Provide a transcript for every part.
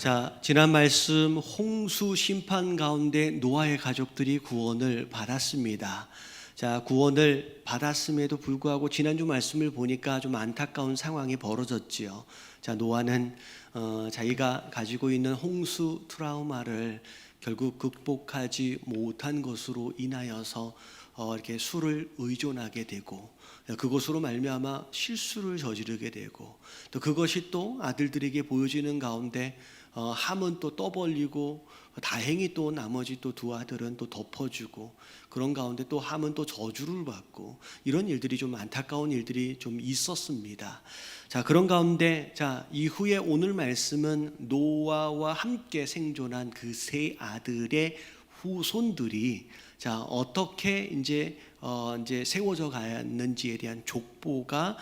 자, 지난 말씀 홍수 심판 가운데 노아의 가족들이 구원을 받았습니다. 자, 구원을 받았음에도 불구하고 지난주 말씀을 보니까 좀 안타까운 상황이 벌어졌지요. 자, 노아는 자기가 가지고 있는 홍수 트라우마를 결국 극복하지 못한 것으로 인하여서 이렇게 술을 의존하게 되고, 그것으로 말미암아 실수를 저지르게 되고, 또 그것이 또 아들들에게 보여지는 가운데 함은 또 떠벌리고, 다행히 또 나머지 또 두 아들은 또 덮어주고, 그런 가운데 또 함은 또 저주를 받고, 이런 일들이 좀 안타까운 일들이 좀 있었습니다. 자, 그런 가운데 자 이후에 오늘 말씀은 노아와 함께 생존한 그 세 아들의 후손들이 자 어떻게 이제 세워져 갔는지에 대한 족보가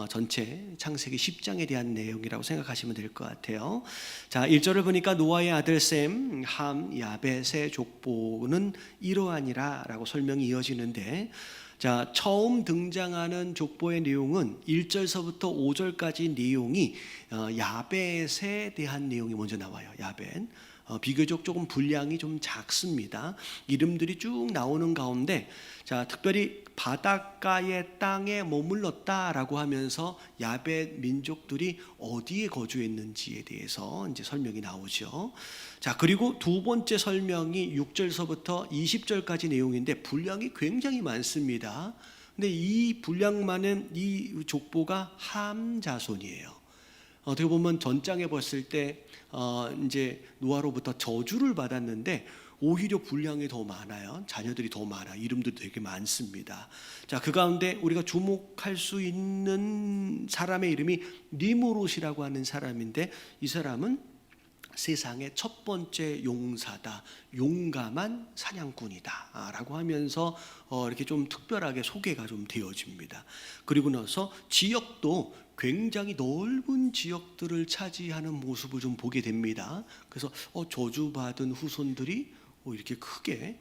전체 창세기 10장에 대한 내용이라고 생각하시면 될 것 같아요. 자, 1절을 보니까 노아의 아들 셈, 함, 야벳의 족보는 이러하니라라고 설명이 이어지는데, 자, 처음 등장하는 족보의 내용은 1절서부터 5절까지 내용이 야벳에 대한 내용이 먼저 나와요. 야벳. 비교적 조금 분량이 좀 작습니다. 이름들이 쭉 나오는 가운데 자, 특별히 바닷가의 땅에 머물렀다라고 하면서 야벳 민족들이 어디에 거주했는지에 대해서 이제 설명이 나오죠. 자, 그리고 두 번째 설명이 6절서부터 20절까지 내용인데 분량이 굉장히 많습니다. 근데 이 분량 많은 이 족보가 함 자손이에요. 어떻게 보면 전장에 봤을 때 이제 노아로부터 저주를 받았는데 오히려 분량이 더 많아요. 자녀들이 더 많아. 이름도 되게 많습니다. 자, 그 가운데 우리가 주목할 수 있는 사람의 이름이 니므롯이라고 하는 사람인데, 이 사람은 세상의 첫 번째 용사다, 용감한 사냥꾼이다 라고 하면서 이렇게 좀 특별하게 소개가 좀 되어집니다. 그리고 나서 지역도 굉장히 넓은 지역들을 차지하는 모습을 좀 보게 됩니다. 그래서 저주받은 후손들이 이렇게 크게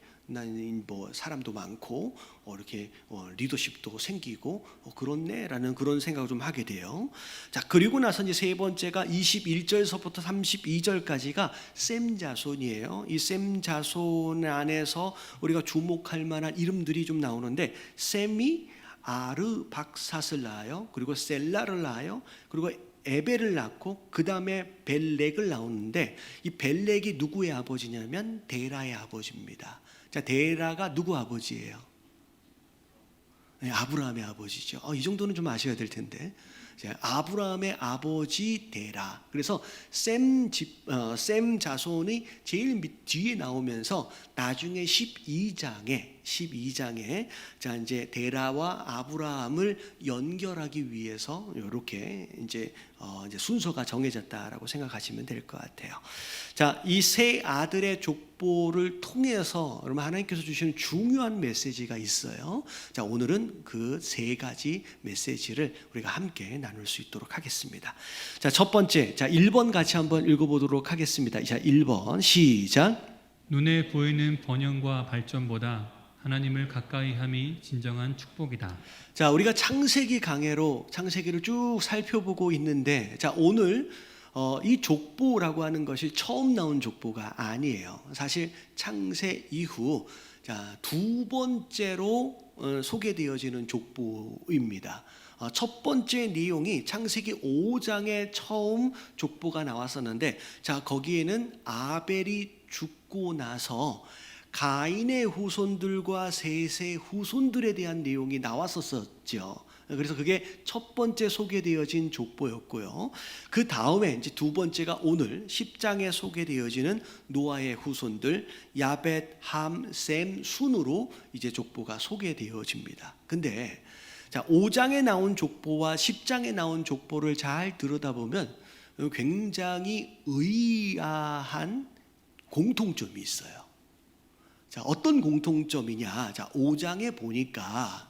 뭐 사람도 많고 이렇게 리더십도 생기고 그렇네라는 그런 생각을 좀 하게 돼요. 자, 그리고 나서 이제 세 번째가 21절서부터 32절까지가 셈 자손이에요. 이 셈 자손 안에서 우리가 주목할 만한 이름들이 좀 나오는데, 셈이 아르박삿을 낳아요. 그리고 셀라를 낳아요. 그리고 에벨을 낳고 그 다음에 벨렉을 낳았는데, 이 벨렉이 누구의 아버지냐면 데라의 아버지입니다. 자, 데라가 누구 아버지예요? 네, 아브라함의 아버지죠. 이 정도는 좀 아셔야 될 텐데. 자, 아브라함의 아버지 데라. 그래서 셈 자손이 제일 뒤에 나오면서 나중에 12장에 자 이제 데라와 아브라함을 연결하기 위해서 이렇게 이제 순서가 정해졌다라고 생각하시면 될 것 같아요. 자, 이 세 아들의 족보를 통해서 여러분 하나님께서 주시는 중요한 메시지가 있어요. 자, 오늘은 그 세 가지 메시지를 우리가 함께 나눌 수 있도록 하겠습니다. 자, 첫 번째, 자 1번 같이 한번 읽어보도록 하겠습니다. 자, 1번 시작. 눈에 보이는 번영과 발전보다 하나님을 가까이 함이 진정한 축복이다. 자, 우리가 창세기 강해로 창세기를 쭉 살펴보고 있는데, 자, 오늘 이 족보라고 하는 것이 처음 나온 족보가 아니에요. 사실 창세 이후 자, 두 번째로 소개되어지는 족보입니다. 첫 번째 내용이 창세기 5장에 처음 족보가 나왔었는데, 자, 거기에는 아벨이 죽고 나서 가인의 후손들과 셋의 후손들에 대한 내용이 나왔었죠. 그래서 그게 첫 번째 소개되어진 족보였고요. 그 다음에 이제 두 번째가 오늘 10장에 소개되어지는 노아의 후손들 야벳, 함, 셈 순으로 이제 족보가 소개되어집니다. 근데 자, 5장에 나온 족보와 10장에 나온 족보를 잘 들여다보면 굉장히 의아한 공통점이 있어요. 자, 어떤 공통점이냐? 자, 5장에 보니까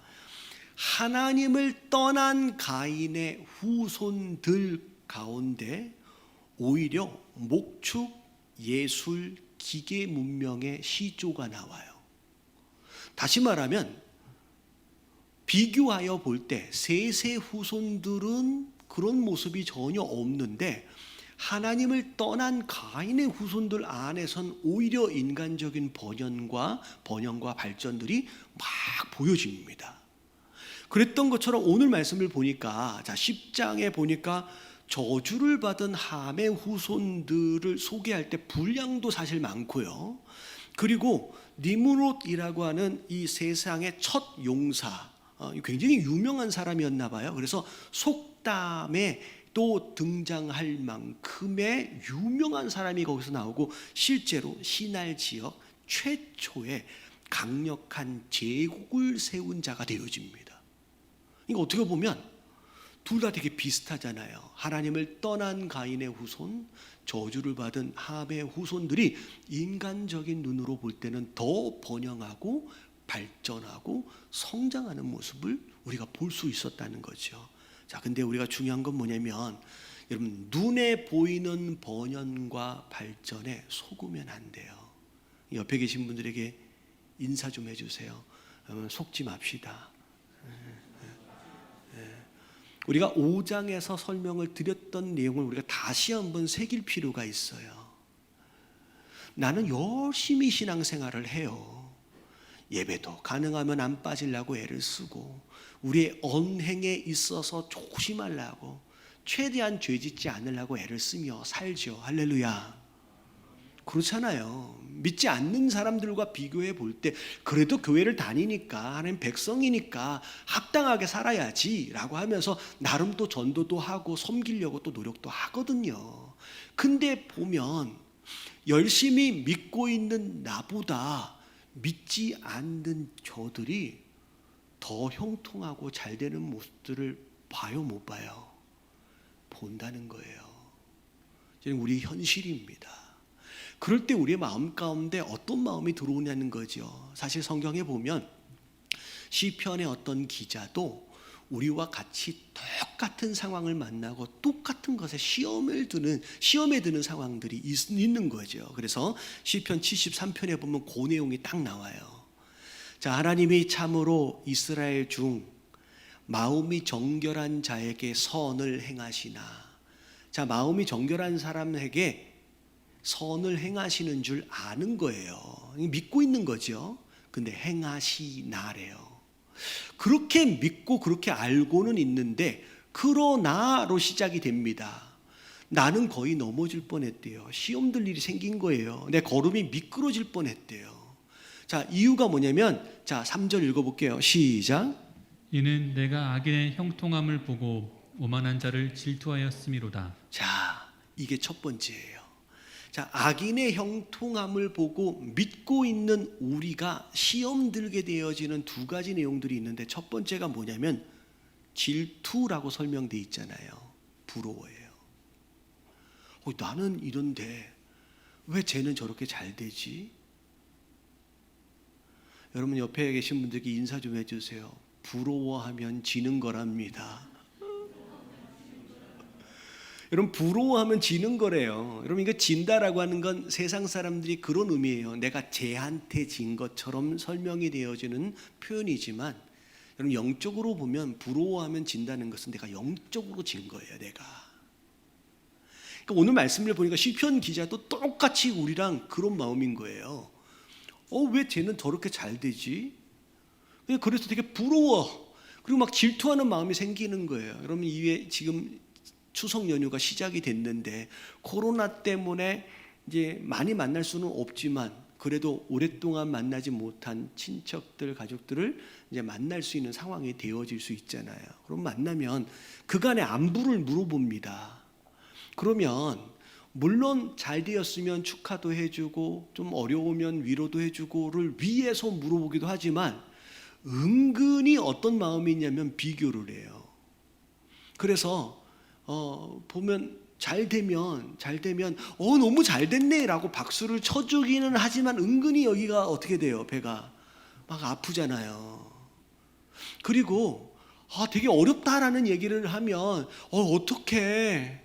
하나님을 떠난 가인의 후손들 가운데 오히려 목축, 예술, 기계 문명의 시조가 나와요. 다시 말하면 비교하여 볼 때 셋의 후손들은 그런 모습이 전혀 없는데, 하나님을 떠난 가인의 후손들 안에선 오히려 인간적인 번영과 발전들이 막 보여집니다. 그랬던 것처럼 오늘 말씀을 보니까 10장에 보니까 저주를 받은 함의 후손들을 소개할 때 분량도 사실 많고요. 그리고 니므롯이라고 하는 이 세상의 첫 용사, 굉장히 유명한 사람이었나 봐요. 그래서 속담에 또 등장할 만큼의 유명한 사람이 거기서 나오고 실제로 신할 지역 최초의 강력한 제국을 세운 자가 되어집니다. 이거 어떻게 보면 둘 다 되게 비슷하잖아요. 하나님을 떠난 가인의 후손, 저주를 받은 함의 후손들이 인간적인 눈으로 볼 때는 더 번영하고 발전하고 성장하는 모습을 우리가 볼 수 있었다는 거죠. 자, 근데 우리가 중요한 건 뭐냐면 여러분, 눈에 보이는 번영과 발전에 속으면 안 돼요. 옆에 계신 분들에게 인사 좀 해주세요. 속지 맙시다. 우리가 5장에서 설명을 드렸던 내용을 우리가 다시 한번 새길 필요가 있어요. 나는 열심히 신앙생활을 해요. 예배도 가능하면 안 빠지려고 애를 쓰고, 우리의 언행에 있어서 조심하려고, 최대한 죄짓지 않으려고 애를 쓰며 살죠. 할렐루야. 그렇잖아요. 믿지 않는 사람들과 비교해 볼 때 그래도 교회를 다니니까, 하나님 백성이니까 합당하게 살아야지 라고 하면서 나름 또 전도도 하고 섬기려고 또 노력도 하거든요. 근데 보면 열심히 믿고 있는 나보다 믿지 않는 저들이 더 형통하고 잘 되는 모습들을 봐요, 못 봐요? 본다는 거예요. 지금 우리 현실입니다. 그럴 때 우리의 마음 가운데 어떤 마음이 들어오냐는 거죠. 사실 성경에 보면 시편의 어떤 기자도 우리와 같이 똑같은 상황을 만나고 똑같은 것에 시험에 드는 상황들이 있는 거죠. 그래서 시편 73편에 보면 그 내용이 딱 나와요. 자, 하나님이 참으로 이스라엘 중 마음이 정결한 자에게 선을 행하시나. 자, 마음이 정결한 사람에게 선을 행하시는 줄 아는 거예요. 믿고 있는 거죠. 근데 행하시나래요. 그렇게 믿고 그렇게 알고는 있는데 그러나로 시작이 됩니다. 나는 거의 넘어질 뻔했대요. 시험 들 일이 생긴 거예요. 내 걸음이 미끄러질 뻔했대요. 자, 이유가 뭐냐면, 자, 3절 읽어볼게요. 시작. 이는 내가 악인의 형통함을 보고 오만한 자를 질투하였음이로다. 자, 이게 첫 번째예요. 자, 악인의 형통함을 보고 믿고 있는 우리가 시험 들게 되어지는 두 가지 내용들이 있는데, 첫 번째가 뭐냐면 질투라고 설명되어 있잖아요. 부러워해요. 나는 이런데 왜 쟤는 저렇게 잘 되지? 여러분, 옆에 계신 분들께 인사 좀 해주세요. 부러워하면 지는 거랍니다. 여러분, 부러워하면 지는 거래요. 여러분, 이거 진다라고 하는 건 세상 사람들이 그런 의미예요. 내가 쟤한테 진 것처럼 설명이 되어지는 표현이지만, 여러분, 영적으로 보면 부러워하면 진다는 것은 내가 영적으로 진 거예요. 내가. 그러니까 오늘 말씀을 보니까 시편 기자도 똑같이 우리랑 그런 마음인 거예요. 왜 쟤는 저렇게 잘 되지? 그래서 되게 부러워. 그리고 막 질투하는 마음이 생기는 거예요. 여러분, 이게 지금 추석 연휴가 시작이 됐는데 코로나 때문에 이제 많이 만날 수는 없지만 그래도 오랫동안 만나지 못한 친척들, 가족들을 이제 만날 수 있는 상황이 되어질 수 있잖아요. 그럼 만나면 그간의 안부를 물어봅니다. 그러면 물론 잘 되었으면 축하도 해주고 좀 어려우면 위로도 해주고를 위해서 물어보기도 하지만 은근히 어떤 마음이 있냐면 비교를 해요. 그래서 보면 잘 되면 너무 잘 됐네라고 박수를 쳐주기는 하지만 은근히 여기가 어떻게 돼요? 배가 막 아프잖아요. 그리고 되게 어렵다라는 얘기를 하면 어떻게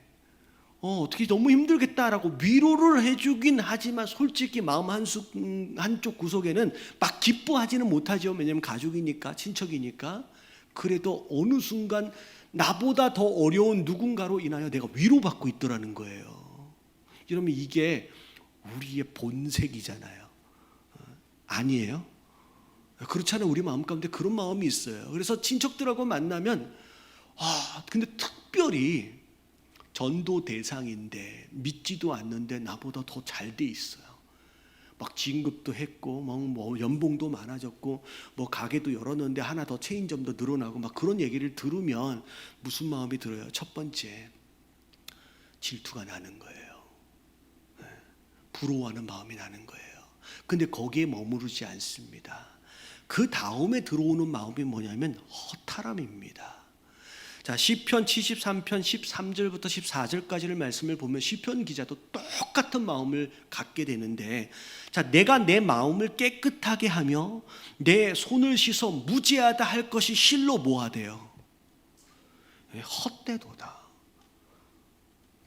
너무 힘들겠다라고 위로를 해주긴 하지만 솔직히 마음 한쪽 구석에는 막 기뻐하지는 못하죠. 왜냐하면 가족이니까, 친척이니까. 그래도 어느 순간 나보다 더 어려운 누군가로 인하여 내가 위로받고 있더라는 거예요. 이러면 이게 우리의 본색이잖아요. 아니에요? 그렇잖아요. 우리 마음 가운데 그런 마음이 있어요. 그래서 친척들하고 만나면 근데 특별히 전도 대상인데 믿지도 않는데 나보다 더 잘 돼 있어요. 막 진급도 했고 뭐 연봉도 많아졌고 뭐 가게도 열었는데 하나 더 체인점도 늘어나고 막 그런 얘기를 들으면 무슨 마음이 들어요? 첫 번째, 질투가 나는 거예요. 부러워하는 마음이 나는 거예요. 근데 거기에 머무르지 않습니다. 그 다음에 들어오는 마음이 뭐냐면 허탈함입니다. 자, 시편 73편 13절부터 14절까지를 말씀을 보면 시편 기자도 똑같은 마음을 갖게 되는데, 자, 내가 내 마음을 깨끗하게 하며 내 손을 씻어 무죄하다 할 것이 실로 뭐하대요? 헛되도다.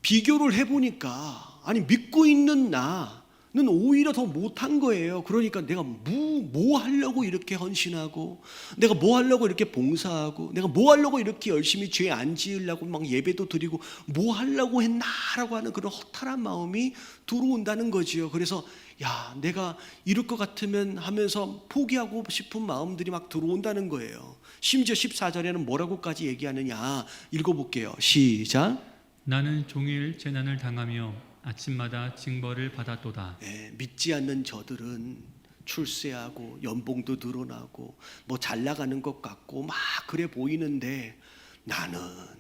비교를 해보니까 아니 믿고 있는 나는 오히려 더 못한 거예요. 그러니까 내가 뭐 하려고 이렇게 헌신하고, 내가 뭐 하려고 이렇게 봉사하고, 내가 뭐 하려고 이렇게 열심히 죄 안 지으려고 막 예배도 드리고 뭐 하려고 했나라고 하는 그런 허탈한 마음이 들어온다는 거지요. 그래서 야, 내가 이럴 것 같으면 하면서 포기하고 싶은 마음들이 막 들어온다는 거예요. 심지어 14절에는 뭐라고까지 얘기하느냐, 읽어볼게요. 시작. 나는 종일 재난을 당하며 아침마다 징벌을 받았도다. 믿지 않는 저들은 출세하고 연봉도 늘어나고 뭐 잘 나가는 것 같고 막 그래 보이는데, 나는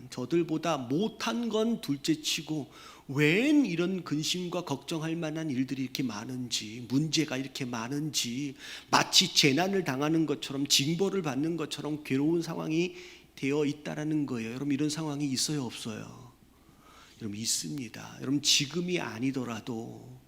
저들보다 못한 건 둘째치고 웬 이런 근심과 걱정할 만한 일들이 이렇게 많은지, 문제가 이렇게 많은지, 마치 재난을 당하는 것처럼 징벌을 받는 것처럼 괴로운 상황이 되어 있다라는 거예요. 여러분, 이런 상황이 있어요, 없어요? 여러분, 있습니다. 여러분, 지금이 아니더라도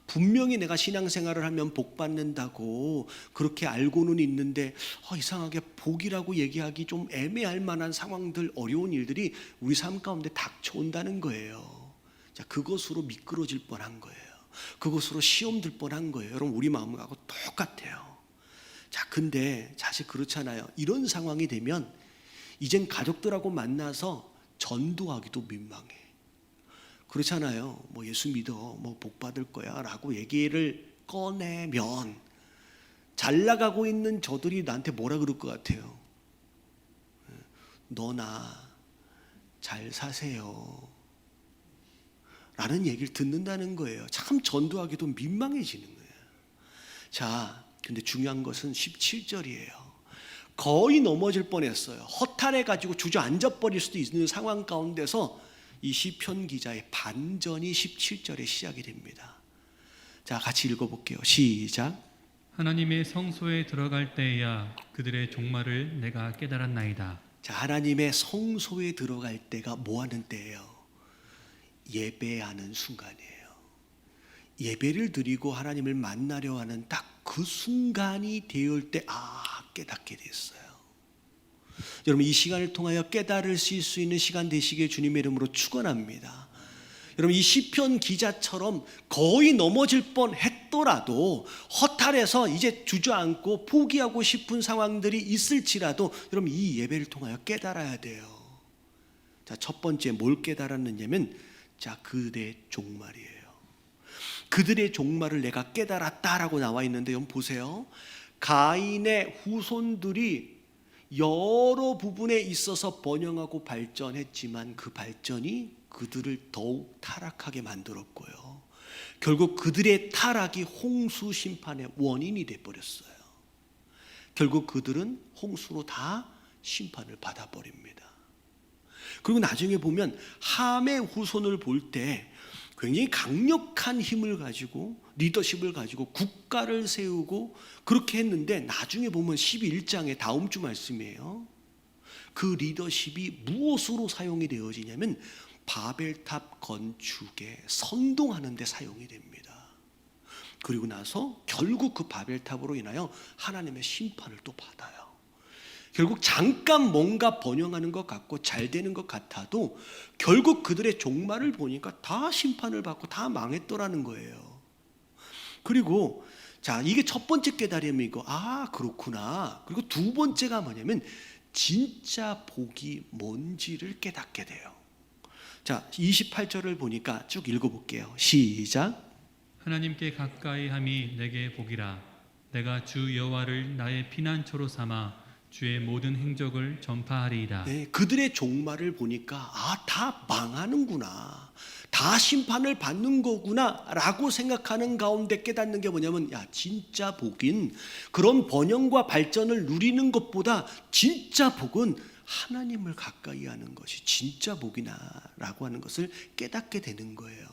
분명히 내가 신앙생활을 하면 복 받는다고 그렇게 알고는 있는데 이상하게 복이라고 얘기하기 좀 애매할 만한 상황들, 어려운 일들이 우리 삶 가운데 닥쳐온다는 거예요. 자, 그것으로 미끄러질 뻔한 거예요. 그것으로 시험 들 뻔한 거예요. 여러분, 우리 마음하고 똑같아요. 자, 근데 사실 그렇잖아요. 이런 상황이 되면 이젠 가족들하고 만나서 전도하기도 민망해. 그렇잖아요. 뭐 예수 믿어, 뭐 복 받을 거야 라고 얘기를 꺼내면 잘 나가고 있는 저들이 나한테 뭐라 그럴 것 같아요? 너나 잘 사세요 라는 얘기를 듣는다는 거예요. 참 전도하기도 민망해지는 거예요. 자, 근데 중요한 것은 17절이에요. 거의 넘어질 뻔했어요. 허탈해가지고 주저앉아 버릴 수도 있는 상황 가운데서 이 시편 기자의 반전이 17절에 시작이 됩니다. 자, 같이 읽어볼게요. 시작. 하나님의 성소에 들어갈 때야 그들의 종말을 내가 깨달았나이다. 자, 하나님의 성소에 들어갈 때가 뭐 하는 때예요? 예배하는 순간이에요. 예배를 드리고 하나님을 만나려 하는 딱 그 순간이 되을 때 깨닫게 됐어요. 여러분, 이 시간을 통하여 깨달으실 수 있는 시간 되시기를 주님의 이름으로 축원합니다. 여러분, 이 시편 기자처럼 거의 넘어질 뻔했더라도 허탈해서 이제 주저앉고 포기하고 싶은 상황들이 있을지라도 여러분, 이 예배를 통하여 깨달아야 돼요. 자, 첫 번째 뭘 깨달았느냐면, 자, 그들의 종말이에요. 그들의 종말을 내가 깨달았다라고 나와 있는데, 여러분 보세요. 가인의 후손들이 여러 부분에 있어서 번영하고 발전했지만 그 발전이 그들을 더욱 타락하게 만들었고요. 결국 그들의 타락이 홍수 심판의 원인이 되어버렸어요. 결국 그들은 홍수로 다 심판을 받아버립니다. 그리고 나중에 보면 함의 후손을 볼 때 굉장히 강력한 힘을 가지고 리더십을 가지고 국가를 세우고 그렇게 했는데, 나중에 보면 11장의 다음 주 말씀이에요. 그 리더십이 무엇으로 사용이 되어지냐면 바벨탑 건축에 선동하는 데 사용이 됩니다. 그리고 나서 결국 그 바벨탑으로 인하여 하나님의 심판을 또 받아요. 결국 잠깐 뭔가 번영하는 것 같고 잘 되는 것 같아도 결국 그들의 종말을 보니까 다 심판을 받고 다 망했더라는 거예요. 그리고 자, 이게 첫 번째 깨달음이고, 그렇구나. 그리고 두 번째가 뭐냐면 진짜 복이 뭔지를 깨닫게 돼요. 자, 28절을 보니까 쭉 읽어볼게요. 시작. 하나님께 가까이 함이 내게 복이라. 내가 주 여호와를 나의 피난처로 삼아 주의 모든 행적을 전파하리이다. 네, 그들의 종말을 보니까 다 망하는구나, 다 심판을 받는 거구나 라고 생각하는 가운데 깨닫는 게 뭐냐면, 진짜 복인, 그런 번영과 발전을 누리는 것보다 진짜 복은 하나님을 가까이 하는 것이 진짜 복이나 라고 하는 것을 깨닫게 되는 거예요.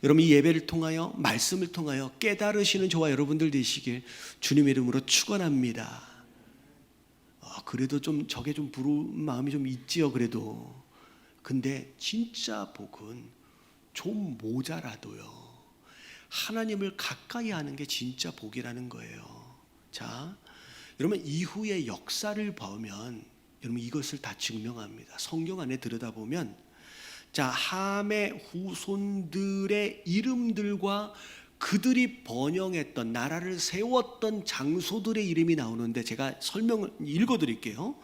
여러분, 이 예배를 통하여, 말씀을 통하여 깨달으시는 저와 여러분들 되시길 주님의 이름으로 축원합니다. 그래도 좀 저게 좀 부러운 마음이 좀 있지요. 그래도 근데 진짜 복은 좀 모자라도요, 하나님을 가까이 하는 게 진짜 복이라는 거예요. 자, 여러분, 이후의 역사를 보면 여러분 이것을 다 증명합니다. 성경 안에 들여다보면, 자, 함의 후손들의 이름들과 그들이 번영했던, 나라를 세웠던 장소들의 이름이 나오는데, 제가 설명을 읽어드릴게요.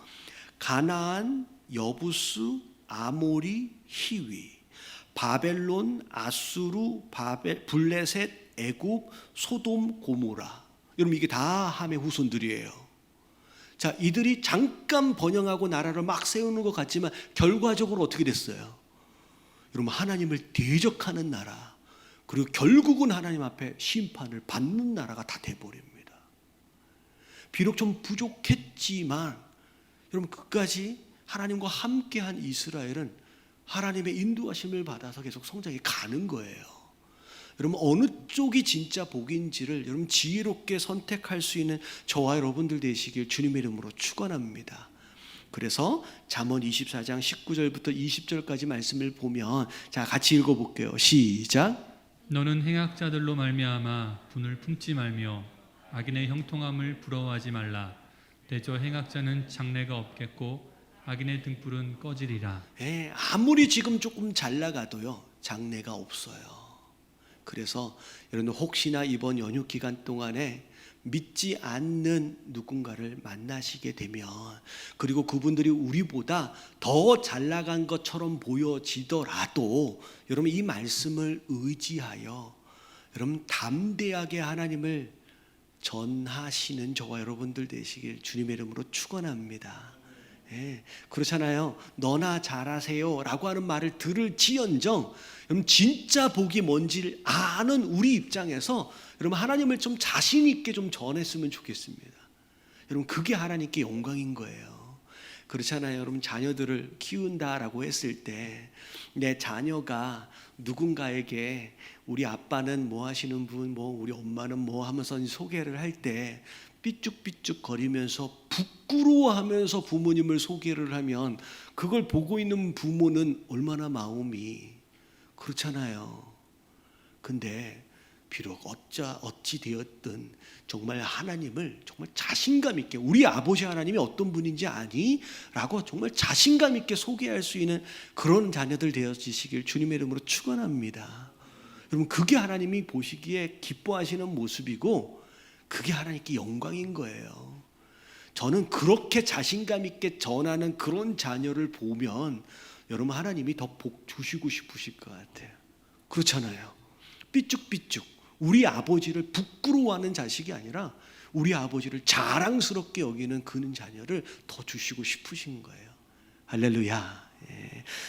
가나안, 여부스, 아모리, 히위, 바벨론, 아수르, 블레셋, 애굽, 소돔, 고모라. 여러분, 이게 다 함의 후손들이에요. 자, 이들이 잠깐 번영하고 나라를 막 세우는 것 같지만 결과적으로 어떻게 됐어요? 여러분, 하나님을 대적하는 나라, 그리고 결국은 하나님 앞에 심판을 받는 나라가 다 돼버립니다. 비록 좀 부족했지만 여러분, 끝까지 하나님과 함께한 이스라엘은 하나님의 인도하심을 받아서 계속 성장해 가는 거예요. 여러분, 어느 쪽이 진짜 복인지를 여러분 지혜롭게 선택할 수 있는 저와 여러분들 되시길 주님의 이름으로 축원합니다. 그래서 잠언 24장 19절부터 20절까지 말씀을 보면, 자, 같이 읽어볼게요. 시작. 너는 행악자들로 말미암아 분을 품지 말며 악인의 형통함을 부러워하지 말라. 대저 행악자는 장래가 없겠고 악인의 등불은 꺼지리라. 아무리 지금 조금 잘 나가도요, 장래가 없어요. 그래서 여러분, 혹시나 이번 연휴 기간 동안에 믿지 않는 누군가를 만나시게 되면, 그리고 그분들이 우리보다 더 잘 나간 것처럼 보여지더라도 여러분, 이 말씀을 의지하여 여러분 담대하게 하나님을 전하시는 저와 여러분들 되시길 주님의 이름으로 축원합니다. 그렇잖아요. 너나 잘하세요 라고 하는 말을 들을지언정 여러분, 진짜 복이 뭔지를 아는 우리 입장에서 여러분, 하나님을 좀 자신 있게 좀 전했으면 좋겠습니다. 여러분, 그게 하나님께 영광인 거예요. 그렇잖아요. 여러분, 자녀들을 키운다라고 했을 때 내 자녀가 누군가에게 우리 아빠는 뭐 하시는 분, 우리 엄마는 뭐 하면서 소개를 할 때 삐죽삐죽 거리면서 부끄러워하면서 부모님을 소개를 하면, 그걸 보고 있는 부모는 얼마나 마음이 그렇잖아요. 근데 비록 어찌 되었든 정말 하나님을 정말 자신감 있게, 우리 아버지 하나님이 어떤 분인지 아니? 라고 정말 자신감 있게 소개할 수 있는 그런 자녀들 되어지시길 주님의 이름으로 축원합니다. 여러분, 그게 하나님이 보시기에 기뻐하시는 모습이고 그게 하나님께 영광인 거예요. 저는 그렇게 자신감 있게 전하는 그런 자녀를 보면 여러분, 하나님이 더 복 주시고 싶으실 것 같아요. 그렇잖아요. 삐죽삐죽 우리 아버지를 부끄러워하는 자식이 아니라 우리 아버지를 자랑스럽게 여기는 그는 자녀를 더 주시고 싶으신 거예요. 할렐루야.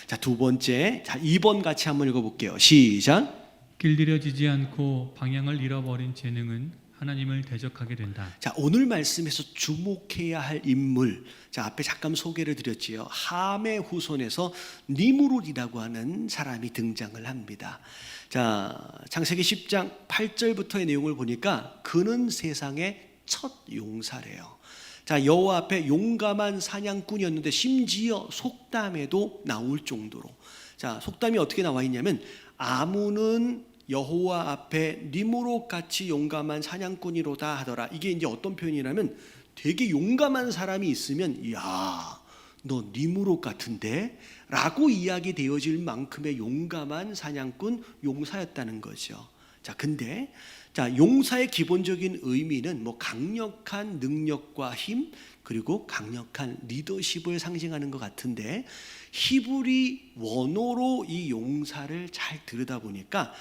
자, 두 번째, 자, 2번 같이 한번 읽어볼게요. 시작. 길들여지지 않고 방향을 잃어버린 재능은 하나님을 대적하게 된다. 자, 오늘 말씀에서 주목해야 할 인물, 자, 앞에 잠깐 소개를 드렸지요. 함의 후손에서 니무롯이라고 하는 사람이 등장을 합니다. 자, 창세기 10장 8절부터의 내용을 보니까 그는 세상의 첫 용사래요. 자, 여호와 앞에 용감한 사냥꾼이었는데 심지어 속담에도 나올 정도로, 자, 속담이 어떻게 나와 있냐면, 아문은 여호와 앞에 니무롯 같이 용감한 사냥꾼이로다 하더라. 이게 이제 어떤 표현이냐면, 되게 용감한 사람이 있으면, 야, 너 니무롯 같은데? 라고 이야기 되어질 만큼의 용감한 사냥꾼, 용사였다는 거죠. 자, 근데 용사의 기본적인 의미는 뭐 강력한 능력과 힘, 그리고 강력한 리더십을 상징하는 것 같은데, 히브리 원어로 이 용사를 잘 들여다보니까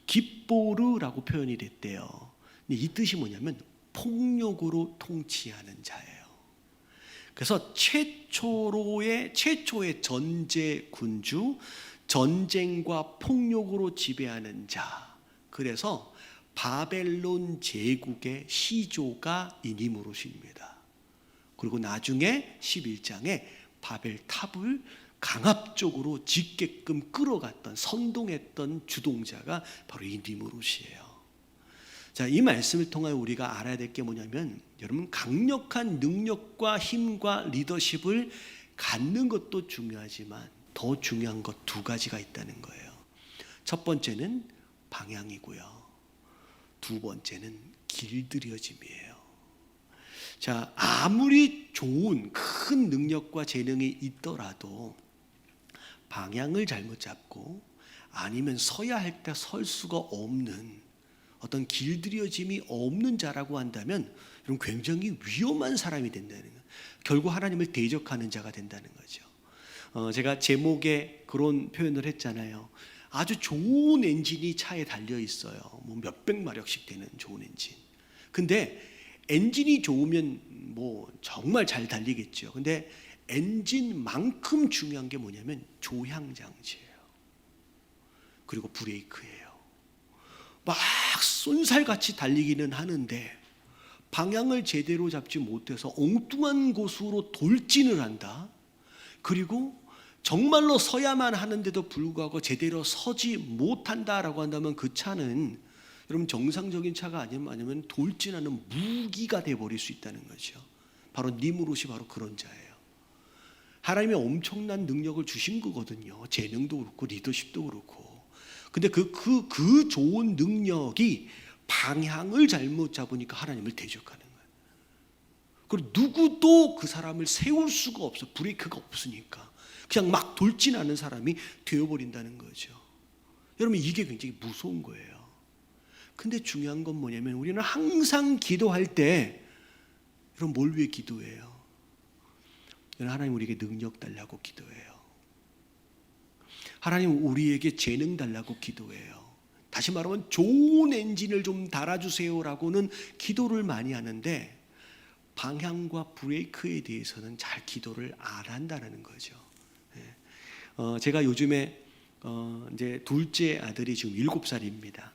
깃보르라고 표현이 됐대요. 이 뜻이 뭐냐면 폭력으로 통치하는 자예요. 그래서 최초의 전제 군주, 전쟁과 폭력으로 지배하는 자. 그래서 바벨론 제국의 시조가 이 니무롯입니다. 그리고 나중에 11장에 바벨탑을 강압적으로 짓게끔 끌어갔던, 선동했던 주동자가 바로 이 니무롯이에요. 자, 이 말씀을 통하여 우리가 알아야 될 게 뭐냐면, 여러분, 강력한 능력과 힘과 리더십을 갖는 것도 중요하지만 더 중요한 것 두 가지가 있다는 거예요. 첫 번째는 방향이고요. 두 번째는 길들여짐이에요. 자, 아무리 좋은 큰 능력과 재능이 있더라도 방향을 잘못 잡고 아니면 서야 할 때 설 수가 없는, 어떤 길들여짐이 없는 자라고 한다면 이런 굉장히 위험한 사람이 된다는 거예요. 결국 하나님을 대적하는 자가 된다는 거죠. 제가 제목에 그런 표현을 했잖아요. 아주 좋은 엔진이 차에 달려 있어요. 뭐 몇백 마력씩 되는 좋은 엔진. 근데 엔진이 좋으면 뭐 정말 잘 달리겠죠. 근데 엔진만큼 중요한 게 뭐냐면 조향 장치예요. 그리고 브레이크예요. 막 쏜살같이 달리기는 하는데 방향을 제대로 잡지 못해서 엉뚱한 곳으로 돌진을 한다. 그리고 정말로 서야만 하는데도 불구하고 제대로 서지 못한다라고 한다면 그 차는 여러분 정상적인 차가 아니면 돌진하는 무기가 돼버릴 수 있다는 거죠. 바로 니무롯이 바로 그런 자예요. 하나님이 엄청난 능력을 주신 거거든요. 재능도 그렇고 리더십도 그렇고. 근데 그 좋은 능력이 방향을 잘못 잡으니까 하나님을 대적하는 거예요. 그리고 누구도 그 사람을 세울 수가 없어. 브레이크가 없으니까. 그냥 막 돌진하는 사람이 되어버린다는 거죠. 여러분, 이게 굉장히 무서운 거예요. 근데 중요한 건 뭐냐면 우리는 항상 기도할 때 여러분 뭘 위해 기도해요? 하나님 우리에게 능력 달라고 기도해요. 하나님 우리에게 재능 달라고 기도해요. 다시 말하면 좋은 엔진을 좀 달아주세요라고는 기도를 많이 하는데 방향과 브레이크에 대해서는 잘 기도를 안 한다는 거죠. 제가 요즘에 이제 둘째 아들이 지금 7살입니다.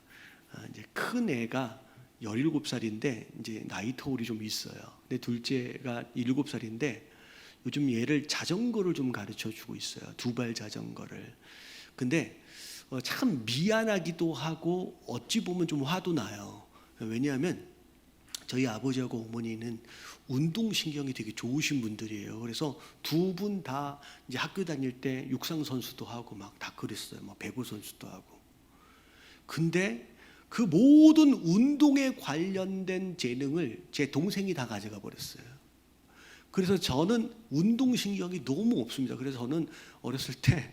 이제 큰 애가 17살인데 이제 나이 터울이 좀 있어요. 근데 둘째가 7살인데 요즘 얘를 자전거를 좀 가르쳐 주고 있어요. 두발 자전거를. 근데 참 미안하기도 하고 어찌 보면 좀 화도 나요. 왜냐하면 저희 아버지하고 어머니는 운동신경이 되게 좋으신 분들이에요. 그래서 두 분 다 이제 학교 다닐 때 육상 선수도 하고 막 다 그랬어요. 뭐 배구 선수도 하고. 근데 그 모든 운동에 관련된 재능을 제 동생이 다 가져가 버렸어요. 그래서 저는 운동신경이 너무 없습니다. 그래서 저는 어렸을 때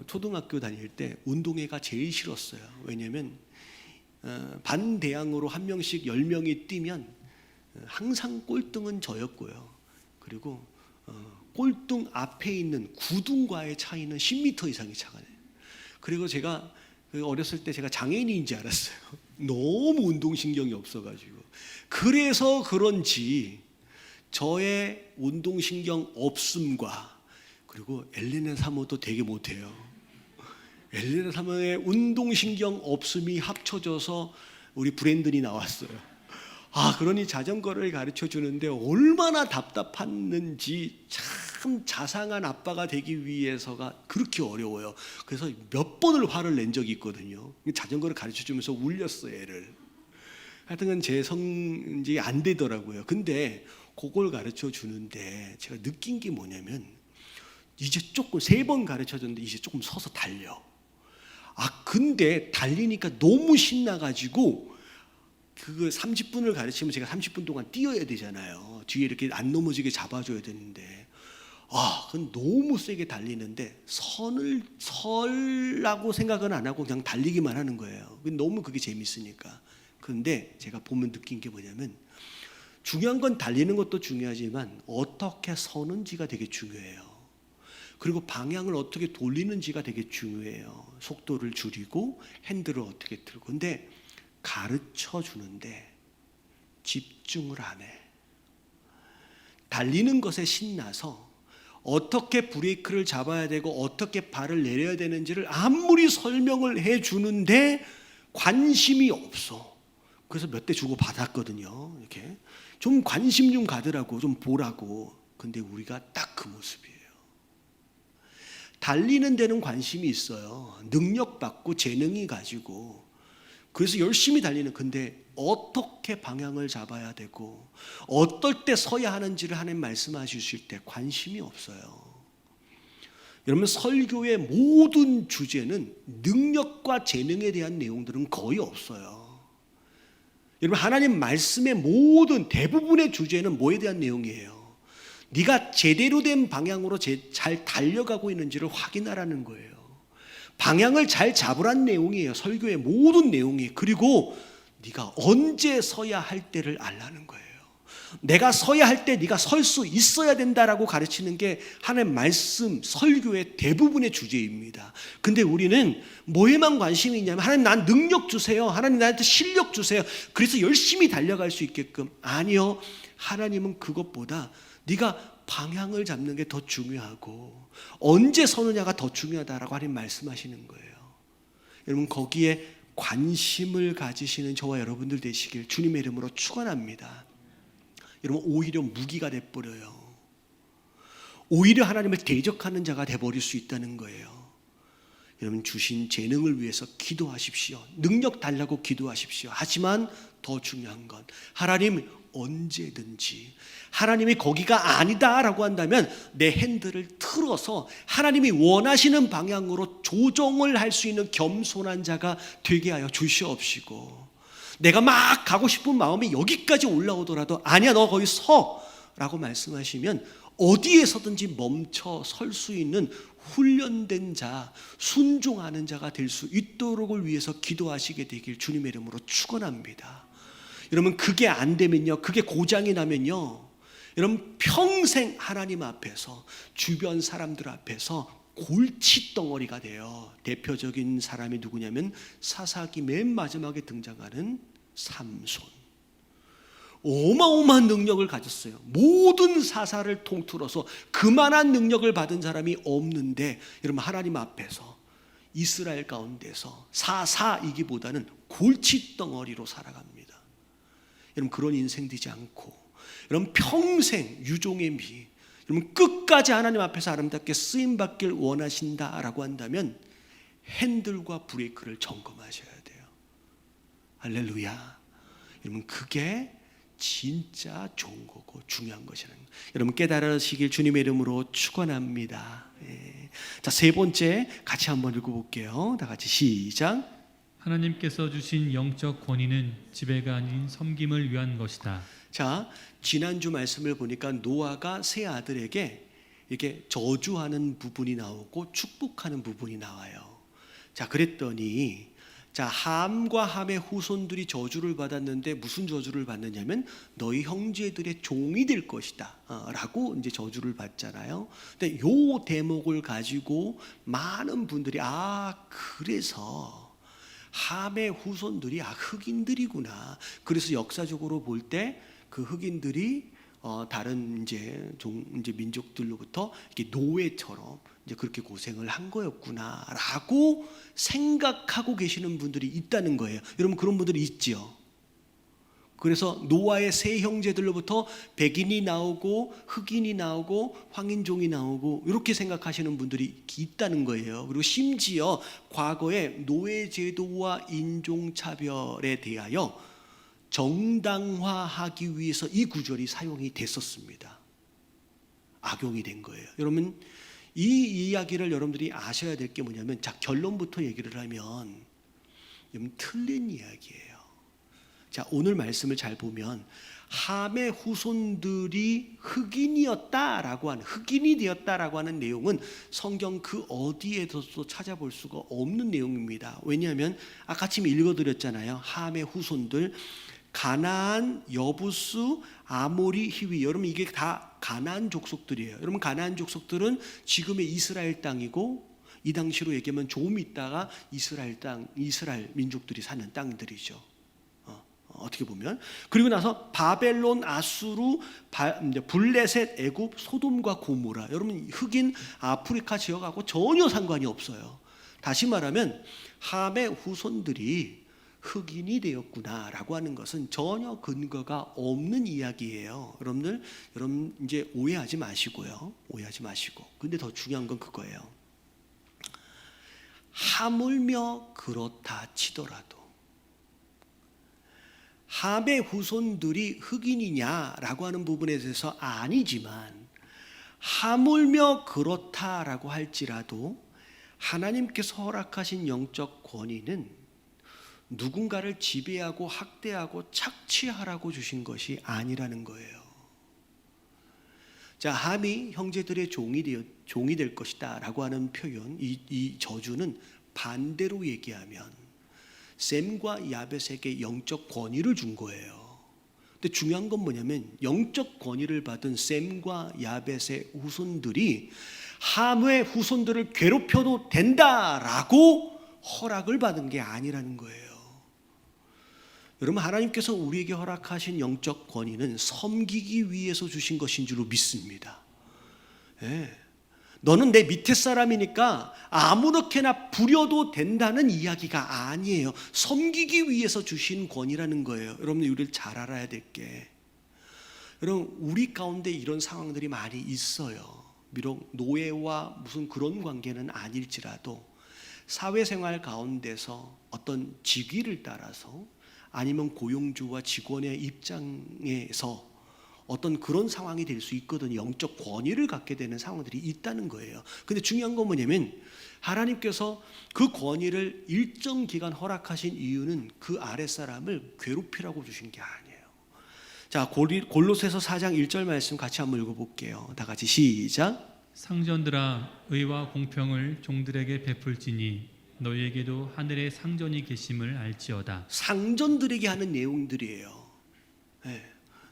초등학교 다닐 때 운동회가 제일 싫었어요. 왜냐하면 반대항으로 한 명씩 10명이 뛰면 항상 꼴등은 저였고요. 그리고 꼴등 앞에 있는 구둥과의 차이는 10m 이상의 차가 나요. 그리고 제가 어렸을 때 제가 장애인인 줄 알았어요. 너무 운동신경이 없어가지고. 그래서 그런지 저의 운동신경 없음과 그리고 엘레나 사모도 되게 못해요. 엘레나 사모의 운동신경 없음이 합쳐져서 우리 브랜든이 나왔어요. 그러니 자전거를 가르쳐 주는데 얼마나 답답했는지. 참 자상한 아빠가 되기 위해서가 그렇게 어려워요. 그래서 몇 번을 화를 낸 적이 있거든요. 자전거를 가르쳐 주면서 울렸어요, 애를. 하여튼 제 성질이 안 되더라고요. 근데 그걸 가르쳐 주는데 제가 느낀 게 뭐냐면 이제 조금 3번 가르쳐 줬는데 이제 조금 서서 달려. 근데 달리니까 너무 신나가지고 그 30분을 가르치면 제가 30분 동안 뛰어야 되잖아요. 뒤에 이렇게 안 넘어지게 잡아줘야 되는데 그건 너무 세게 달리는데 설라고 생각은 안 하고 그냥 달리기만 하는 거예요. 너무 그게 재밌으니까. 그런데 제가 보면 느낀 게 뭐냐면 중요한 건 달리는 것도 중요하지만 어떻게 서는지가 되게 중요해요. 그리고 방향을 어떻게 돌리는지가 되게 중요해요. 속도를 줄이고 핸들을 어떻게 들고. 근데 가르쳐 주는데 집중을 안 해. 달리는 것에 신나서 어떻게 브레이크를 잡아야 되고 어떻게 발을 내려야 되는지를 아무리 설명을 해 주는데 관심이 없어. 그래서 몇 대 주고 받았거든요. 이렇게 좀 관심 좀 가더라고, 좀 보라고. 근데 우리가 딱 그 모습이에요. 달리는 데는 관심이 있어요. 능력받고 재능이 가지고. 그래서 열심히 달리는. 근데 어떻게 방향을 잡아야 되고 어떨 때 서야 하는지를 하나님 말씀해 주실 때 관심이 없어요. 여러분, 설교의 모든 주제는 능력과 재능에 대한 내용들은 거의 없어요. 여러분, 하나님 말씀의 모든 대부분의 주제는 뭐에 대한 내용이에요? 네가 제대로 된 방향으로 잘 달려가고 있는지를 확인하라는 거예요. 방향을 잘 잡으란 내용이에요. 설교의 모든 내용이. 그리고 네가 언제 서야 할 때를 알라는 거예요. 내가 서야 할 때 네가 설 수 있어야 된다라고 가르치는 게 하나님 말씀 설교의 대부분의 주제입니다. 근데 우리는 뭐에만 관심이 있냐면 하나님 난 능력 주세요. 하나님 나한테 실력 주세요. 그래서 열심히 달려갈 수 있게끔. 아니요. 하나님은 그것보다 네가 방향을 잡는 게 더 중요하고 언제 서느냐가 더 중요하다라고 하나님 말씀하시는 거예요. 여러분, 거기에 관심을 가지시는 저와 여러분들 되시길 주님의 이름으로 축원합니다. 여러분, 오히려 무기가 돼버려요. 오히려 하나님을 대적하는 자가 돼버릴 수 있다는 거예요. 여러분, 주신 재능을 위해서 기도하십시오. 능력 달라고 기도하십시오. 하지만 더 중요한 건 하나님 언제든지 하나님이 거기가 아니다라고 한다면 내 핸들을 틀어서 하나님이 원하시는 방향으로 조정을 할 수 있는 겸손한 자가 되게 하여 주시옵시고, 내가 막 가고 싶은 마음이 여기까지 올라오더라도 아니야 너 거기 서 라고 말씀하시면 어디에서든지 멈춰 설 수 있는 훈련된 자, 순종하는 자가 될 수 있도록을 위해서 기도하시게 되길 주님의 이름으로 축원합니다. 여러분, 그게 안 되면요, 그게 고장이 나면요, 여러분 평생 하나님 앞에서 주변 사람들 앞에서 골칫덩어리가 돼요. 대표적인 사람이 누구냐면 사사기 맨 마지막에 등장하는 삼손. 어마어마한 능력을 가졌어요. 모든 사사를 통틀어서 그만한 능력을 받은 사람이 없는데 여러분, 하나님 앞에서 이스라엘 가운데서 사사이기보다는 골칫덩어리로 살아갑니다. 여러분, 그런 인생 되지 않고 여러분 평생 유종의 미, 여러분 끝까지 하나님 앞에서 아름답게 쓰임받길 원하신다라고 한다면 핸들과 브레이크를 점검하셔야 돼요. 할렐루야. 여러분, 그게 진짜 좋은 거고 중요한 것이라는 거예요. 여러분, 깨달으시길 주님의 이름으로 축원합니다. 자, 세 번째 같이 한번 읽어볼게요. 다 같이 시작. 하나님께서 주신 영적 권위는 지배가 아닌 섬김을 위한 것이다. 자, 지난주 말씀을 보니까 노아가 세 아들에게 이렇게 저주하는 부분이 나오고 축복하는 부분이 나와요. 자, 그랬더니 자, 함과 함의 후손들이 저주를 받았는데 무슨 저주를 받느냐면 너희 형제들의 종이 될 것이다 라고 이제 저주를 받잖아요. 근데 요 대목을 가지고 많은 분들이 그래서 함의 후손들이 흑인들이구나. 그래서 역사적으로 볼 때 그 흑인들이 다른 이제 민족들로부터 이렇게 노예처럼 이제 그렇게 고생을 한 거였구나라고 생각하고 계시는 분들이 있다는 거예요. 여러분, 그런 분들이 있지요. 그래서 노아의 세 형제들로부터 백인이 나오고 흑인이 나오고 황인종이 나오고 이렇게 생각하시는 분들이 있다는 거예요. 그리고 심지어 과거에 노예제도와 인종차별에 대하여 정당화하기 위해서 이 구절이 사용이 됐었습니다. 악용이 된 거예요. 여러분, 이 이야기를 여러분들이 아셔야 될 게 뭐냐면, 자, 결론부터 얘기를 하면 여러분 틀린 이야기예요. 자, 오늘 말씀을 잘 보면 함의 후손들이 흑인이 되었다라고 하는 내용은 성경 그 어디에서도 찾아볼 수가 없는 내용입니다. 왜냐하면 아까 아침에 읽어드렸잖아요. 함의 후손들 가나안, 여부스, 아모리, 히위. 여러분 이게 다 가나안 족속들이에요. 여러분 가나안 족속들은 지금의 이스라엘 땅이고 이 당시로 얘기하면 조금 있다가 이스라엘 민족들이 사는 땅들이죠. 어떻게 보면. 그리고 나서 바벨론, 아수르, 블레셋, 애굽, 소돔과 고모라. 여러분 흑인 아프리카 지역하고 전혀 상관이 없어요. 다시 말하면 함의 후손들이 흑인이 되었구나라고 하는 것은 전혀 근거가 없는 이야기예요. 여러분 이제 오해하지 마시고요. 근데 더 중요한 건 그거예요. 하물며 그렇다 치더라도 함의 후손들이 흑인이냐라고 하는 부분에 대해서 아니지만 하물며 그렇다라고 할지라도 하나님께서 허락하신 영적 권위는 누군가를 지배하고 학대하고 착취하라고 주신 것이 아니라는 거예요. 자, 함이 형제들의 종이 될 것이다라고 하는 표현, 이 저주는 반대로 얘기하면 셈과 야벳에게 영적 권위를 준 거예요. 근데 중요한 건 뭐냐면 영적 권위를 받은 셈과 야벳의 후손들이 함의 후손들을 괴롭혀도 된다라고 허락을 받은 게 아니라는 거예요. 여러분 하나님께서 우리에게 허락하신 영적 권위는 섬기기 위해서 주신 것인 줄로 믿습니다. 예. 너는 내 밑에 사람이니까 아무렇게나 부려도 된다는 이야기가 아니에요. 섬기기 위해서 주신 권위라는 거예요. 여러분 우리를 잘 알아야 될 게, 여러분 우리 가운데 이런 상황들이 많이 있어요. 비록 노예와 무슨 그런 관계는 아닐지라도 사회생활 가운데서 어떤 직위를 따라서 아니면 고용주와 직원의 입장에서 어떤 그런 상황이 될 수 있거든요. 영적 권위를 갖게 되는 상황들이 있다는 거예요. 근데 중요한 건 뭐냐면 하나님께서 그 권위를 일정 기간 허락하신 이유는 그 아랫사람을 괴롭히라고 주신 게 아니에요. 자, 골로새서 4장 1절 말씀 같이 한번 읽어볼게요. 다 같이 시작. 상전들아 의와 공평을 종들에게 베풀지니 너희에게도 하늘의 상전이 계심을 알지어다. 상전들에게 하는 내용들이에요. 네.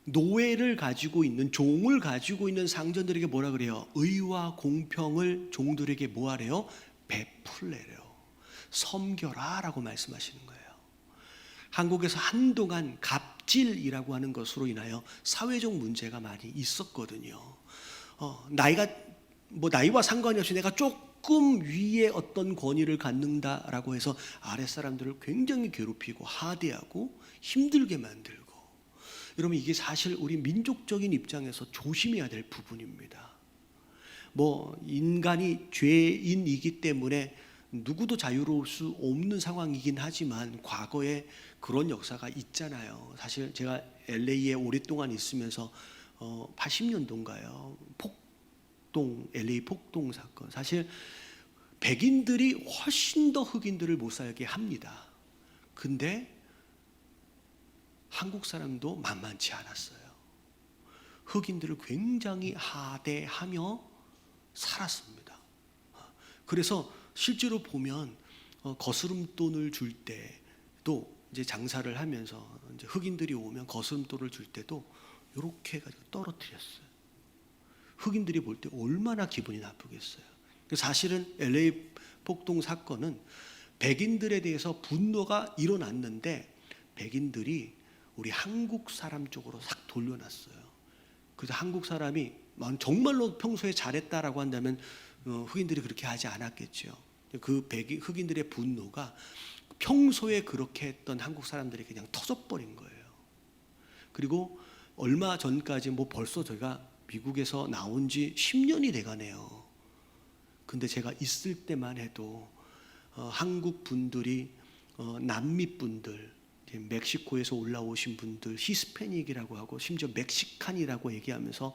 노예를 가지고 있는, 종을 가지고 있는 상전들에게 뭐라 그래요? 의와 공평을 종들에게 뭐 하래요? 베풀래요. 섬겨라 라고 말씀하시는 거예요. 한국에서 한동안 갑질이라고 하는 것으로 인하여 사회적 문제가 많이 있었거든요. 나이와 상관이 없이 내가 조금 위에 어떤 권위를 갖는다라고 해서 아랫사람들을 굉장히 괴롭히고 하대하고 힘들게 만들고, 여러분 이게 사실 우리 민족적인 입장에서 조심해야 될 부분입니다. 인간이 죄인이기 때문에 누구도 자유로울 수 없는 상황이긴 하지만 과거에 그런 역사가 있잖아요. 사실 제가 LA에 오랫동안 있으면서 80년도인가요? LA 폭동 사건. 사실 백인들이 훨씬 더 흑인들을 못 살게 합니다. 근데 한국 사람도 만만치 않았어요. 흑인들을 굉장히 하대하며 살았습니다. 그래서 실제로 보면 거스름돈을 줄 때도 이제 장사를 하면서 이제 흑인들이 오면 거스름돈을 줄 때도 이렇게 해가지고 떨어뜨렸어요. 흑인들이 볼 때 얼마나 기분이 나쁘겠어요. 사실은 LA 폭동 사건은 백인들에 대해서 분노가 일어났는데 백인들이 우리 한국 사람 쪽으로 싹 돌려놨어요. 그래서 한국 사람이 정말로 평소에 잘했다라고 한다면 흑인들이 그렇게 하지 않았겠죠. 그 흑인들의 분노가 평소에 그렇게 했던 한국 사람들이 그냥 터져버린 거예요. 그리고 얼마 전까지 벌써 제가 미국에서 나온 지 10년이 돼가네요. 근데 제가 있을 때만 해도 한국 분들이 남미 분들, 멕시코에서 올라오신 분들 히스패닉이라고 하고 심지어 멕시칸이라고 얘기하면서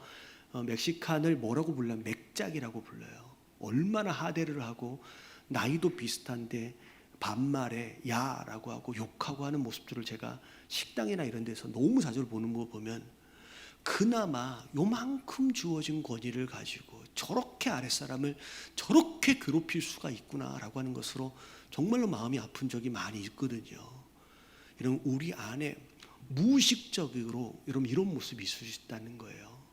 멕시칸을 뭐라고 불러요? 맥작이라고 불러요. 얼마나 하대를 하고 나이도 비슷한데 반말에 야라고 하고 욕하고 하는 모습들을 제가 식당이나 이런 데서 너무 자주 보는 거 보면 그나마 요만큼 주어진 권위를 가지고 저렇게 아랫사람을 저렇게 괴롭힐 수가 있구나라고 하는 것으로 정말로 마음이 아픈 적이 많이 있거든요. 이런 우리 안에 무의식적으로 이런 모습이 있을 수 있다는 거예요.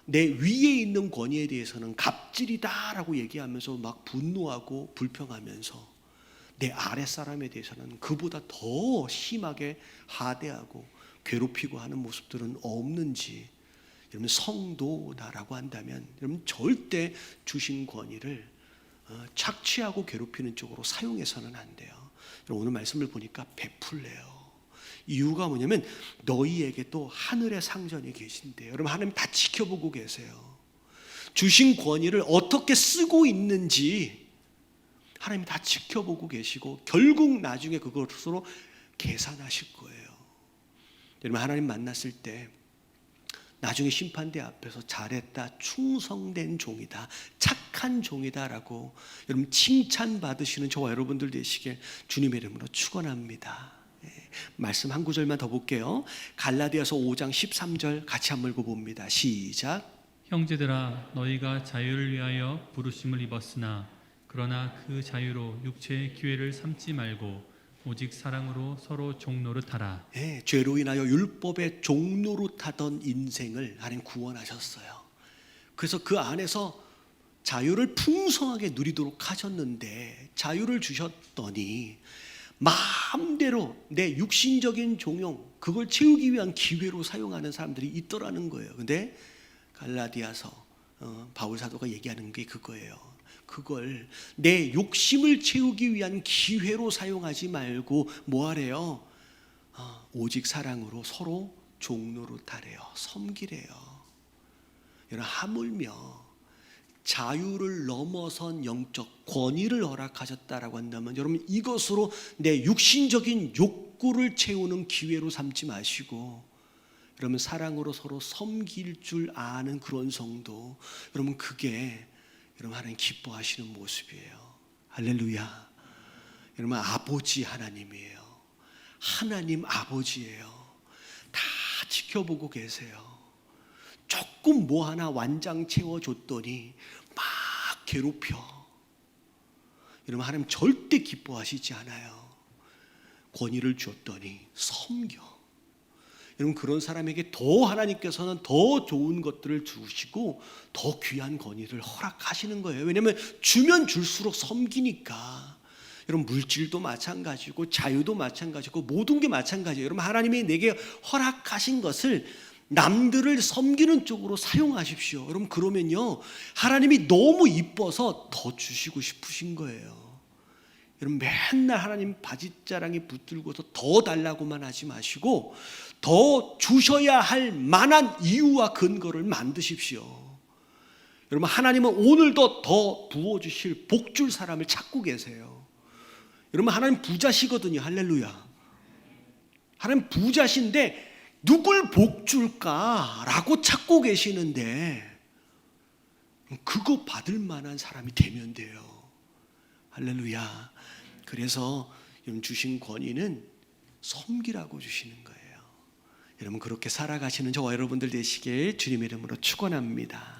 내 위에 있는 권위에 대해서는 갑질이다라고 얘기하면서 막 분노하고 불평하면서 내 아랫사람에 대해서는 그보다 더 심하게 하대하고 괴롭히고 하는 모습들은 없는지, 여러분 성도다라고 한다면 여러분 절대 주신 권위를 착취하고 괴롭히는 쪽으로 사용해서는 안 돼요. 오늘 말씀을 보니까 베풀래요. 이유가 뭐냐면 너희에게 또 하늘의 상전이 계신데요. 여러분 하나님 다 지켜보고 계세요. 주신 권위를 어떻게 쓰고 있는지 하나님이 다 지켜보고 계시고 결국 나중에 그것으로 계산하실 거예요. 여러분 하나님 만났을 때 나중에 심판대 앞에서 잘했다, 충성된 종이다, 착한 종이다라고 여러분 칭찬받으시는 저와 여러분들 되시길 주님의 이름으로 축원합니다. 말씀 한 구절만 더 볼게요. 갈라디아서 5장 13절 같이 한번 읽어봅니다. 시작. 형제들아 너희가 자유를 위하여 부르심을 입었으나 그러나 그 자유로 육체의 기회를 삼지 말고 오직 사랑으로 서로 종노릇하라. 죄로 인하여 율법의 종노릇하던 인생을 하나님 구원하셨어요. 그래서 그 안에서 자유를 풍성하게 누리도록 하셨는데 자유를 주셨더니 마음대로 내 육신적인 종용 그걸 채우기 위한 기회로 사용하는 사람들이 있더라는 거예요. 근데 갈라디아서 바울 사도가 얘기하는 게 그거예요. 그걸 내 욕심을 채우기 위한 기회로 사용하지 말고 뭐 하래요? 오직 사랑으로 서로 종노릇하래요. 섬기래요. 여러분 하물며 자유를 넘어선 영적 권위를 허락하셨다라고 한다면 여러분 이것으로 내 육신적인 욕구를 채우는 기회로 삼지 마시고 여러분 사랑으로 서로 섬길 줄 아는 그런 성도, 여러분 그게 여러분 하나님 기뻐하시는 모습이에요. 할렐루야. 여러분 아버지 하나님이에요. 하나님 아버지예요. 다 지켜보고 계세요. 조금 뭐 하나 완장 채워줬더니 막 괴롭혀. 여러분 하나님 절대 기뻐하시지 않아요. 권위를 줬더니 섬겨. 여러분 그런 사람에게 더 하나님께서는 더 좋은 것들을 주시고 더 귀한 권위를 허락하시는 거예요. 왜냐하면 주면 줄수록 섬기니까. 여러분 물질도 마찬가지고 자유도 마찬가지고 모든 게 마찬가지예요. 여러분 하나님이 내게 허락하신 것을 남들을 섬기는 쪽으로 사용하십시오. 여러분 그러면요 하나님이 너무 이뻐서 더 주시고 싶으신 거예요. 여러분 맨날 하나님 바지자랑에 붙들고서 더 달라고만 하지 마시고 더 주셔야 할 만한 이유와 근거를 만드십시오. 여러분 하나님은 오늘도 더 부어주실 복줄 사람을 찾고 계세요. 여러분 하나님 부자시거든요. 할렐루야. 하나님 부자신데 누굴 복줄까라고 찾고 계시는데 그거 받을 만한 사람이 되면 돼요. 할렐루야. 그래서 여러분 주신 권위는 섬기라고 주시는 거예요. 여러분 그렇게 살아가시는 저와 여러분들 되시길 주님의 이름으로 축원합니다.